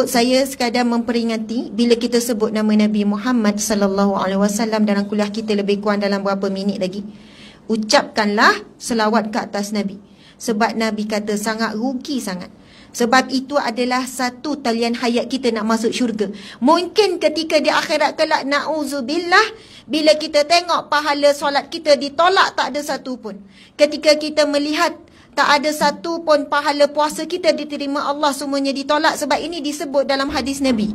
Saya sekadar memperingati bila kita sebut nama Nabi Muhammad sallallahu alaihi wasallam dalam kuliah kita lebih kurang dalam berapa minit lagi. Ucapkanlah selawat ke atas Nabi. Sebab Nabi kata sangat rugi sangat. Sebab itu adalah satu talian hayat kita nak masuk syurga. Mungkin ketika di akhirat kelak, na'udzubillah, bila kita tengok pahala solat kita ditolak, tak ada satu pun. Ketika kita melihat tak ada satu pun pahala puasa kita diterima Allah, semuanya ditolak. Sebab ini disebut dalam hadis Nabi.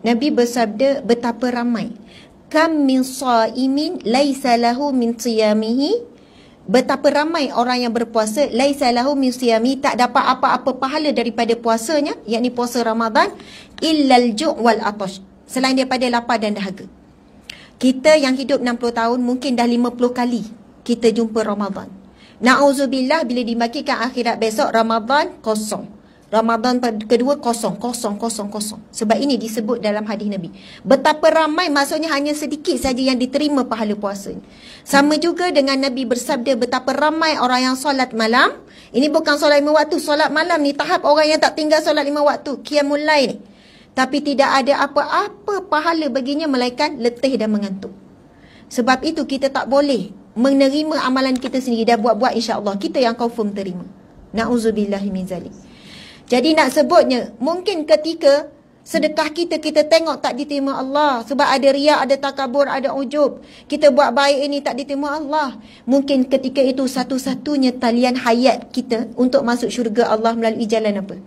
Nabi bersabda, betapa ramai. Kam min sa'imin laisa lahu min siyamihi. Betapa ramai orang yang berpuasa, laisa lahu min siyami, tak dapat apa-apa pahala daripada puasanya, yakni puasa Ramadan, illal ju' wal atash, selain daripada lapar dan dahaga. Kita yang hidup 60 tahun mungkin dah 50 kali kita jumpa Ramadan. Na'udzubillah, bila dibagikan akhirat besok, Ramadan kosong. Ramadan kedua kosong. Sebab ini disebut dalam hadis Nabi. Betapa ramai, maksudnya hanya sedikit saja yang diterima pahala puasanya. Sama juga dengan Nabi bersabda, betapa ramai orang yang solat malam. Ini bukan solat 5 waktu. Solat malam ni tahap orang yang tak tinggal solat 5 waktu. Qiyamul lail ni. Tapi tidak ada apa-apa pahala baginya melainkan letih dan mengantuk. Sebab itu kita tak boleh menerima amalan kita sendiri. Dah buat-buat, insya-Allah kita yang confirm terima. Na'udzubillahi min zalik. Jadi nak sebutnya, mungkin ketika sedekah kita tengok tak diterima Allah. Sebab ada riak, ada takabur, ada ujub. Kita buat baik ini tak diterima Allah. Mungkin ketika itu satu-satunya talian hayat kita untuk masuk syurga Allah melalui jalan apa?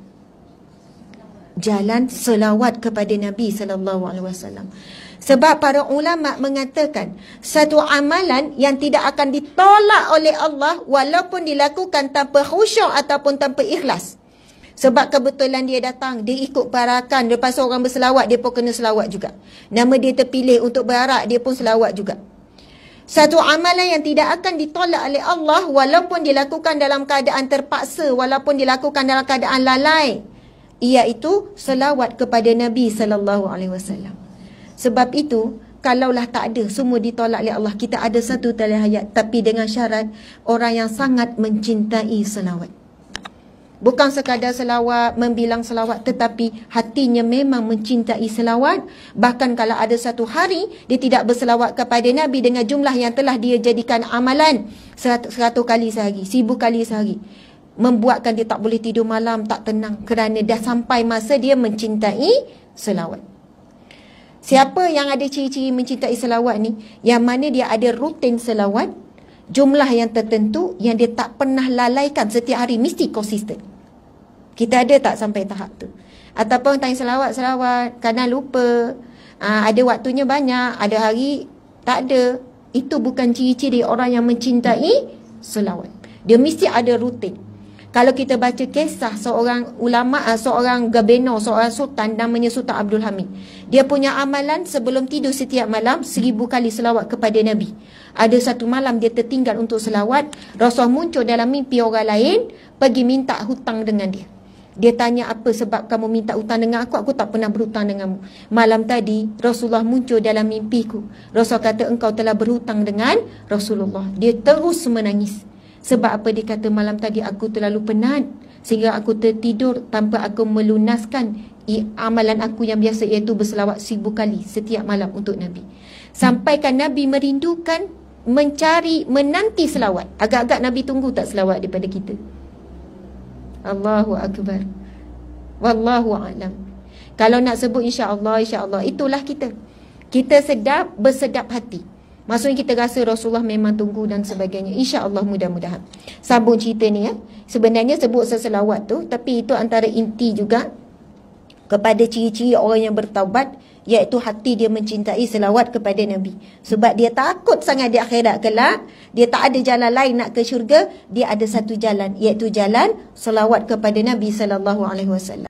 Jalan selawat kepada Nabi SAW. Sebab para ulama mengatakan, satu amalan yang tidak akan ditolak oleh Allah walaupun dilakukan tanpa khusyuk ataupun tanpa ikhlas. Sebab kebetulan dia datang, dia ikut parakan, lepas orang berselawat, dia pun kena selawat juga. Nama dia terpilih untuk berarak, dia pun selawat juga. Satu amalan yang tidak akan ditolak oleh Allah walaupun dilakukan dalam keadaan terpaksa, walaupun dilakukan dalam keadaan lalai, iaitu selawat kepada Nabi SAW. Sebab itu, kalaulah tak ada, semua ditolak oleh Allah, kita ada satu tali hayat, tapi dengan syarat orang yang sangat mencintai selawat. Bukan sekadar selawat, membilang selawat, tetapi hatinya memang mencintai selawat. Bahkan kalau ada satu hari dia tidak berselawat kepada Nabi dengan jumlah yang telah dia jadikan amalan 100 kali sehari, 1000 kali sehari, membuatkan dia tak boleh tidur malam, tak tenang, kerana dah sampai masa dia mencintai selawat. Siapa yang ada ciri-ciri mencintai selawat ni? Yang mana dia ada rutin selawat, jumlah yang tertentu, yang dia tak pernah lalaikan setiap hari, mesti konsisten. Kita ada tak sampai tahap tu? Ataupun tanya selawat, kadang lupa, ada waktunya banyak, ada hari tak ada. Itu bukan ciri-ciri orang yang mencintai selawat. Dia mesti ada rutin. Kalau kita baca kisah seorang ulama, seorang gabeno, seorang sultan, namanya Sultan Abdul Hamid. Dia punya amalan sebelum tidur setiap malam 1000 kali selawat kepada Nabi. Ada satu malam dia tertinggal untuk selawat, Rasul muncul dalam mimpi orang lain, pergi minta hutang dengan dia. Dia tanya, apa sebab kamu minta hutang dengan aku? Aku tak pernah berhutang denganmu. Malam tadi Rasulullah muncul dalam mimpiku. Rasul kata engkau telah berhutang dengan Rasulullah. Dia terus menangis. Sebab apa? Dia kata malam tadi aku terlalu penat sehingga aku tertidur tanpa aku melunaskan amalan aku yang biasa, iaitu berselawat 1000 kali setiap malam untuk Nabi. Sampaikan Nabi merindukan, mencari, menanti selawat. Agak-agak Nabi tunggu tak selawat daripada kita. Allahu Akbar. Wallahu a'lam. Kalau nak sebut insya-Allah, itulah kita. Kita sedap, bersedap hati. Maksudnya kita rasa Rasulullah memang tunggu dan sebagainya. InsyaAllah, mudah-mudahan. Sambung cerita ni ya. Sebenarnya sebut seselawat tu, tapi itu antara inti juga kepada ciri-ciri orang yang bertaubat, iaitu hati dia mencintai selawat kepada Nabi. Sebab dia takut sangat di akhirat kelak, dia tak ada jalan lain nak ke syurga, dia ada satu jalan, iaitu jalan selawat kepada Nabi SAW.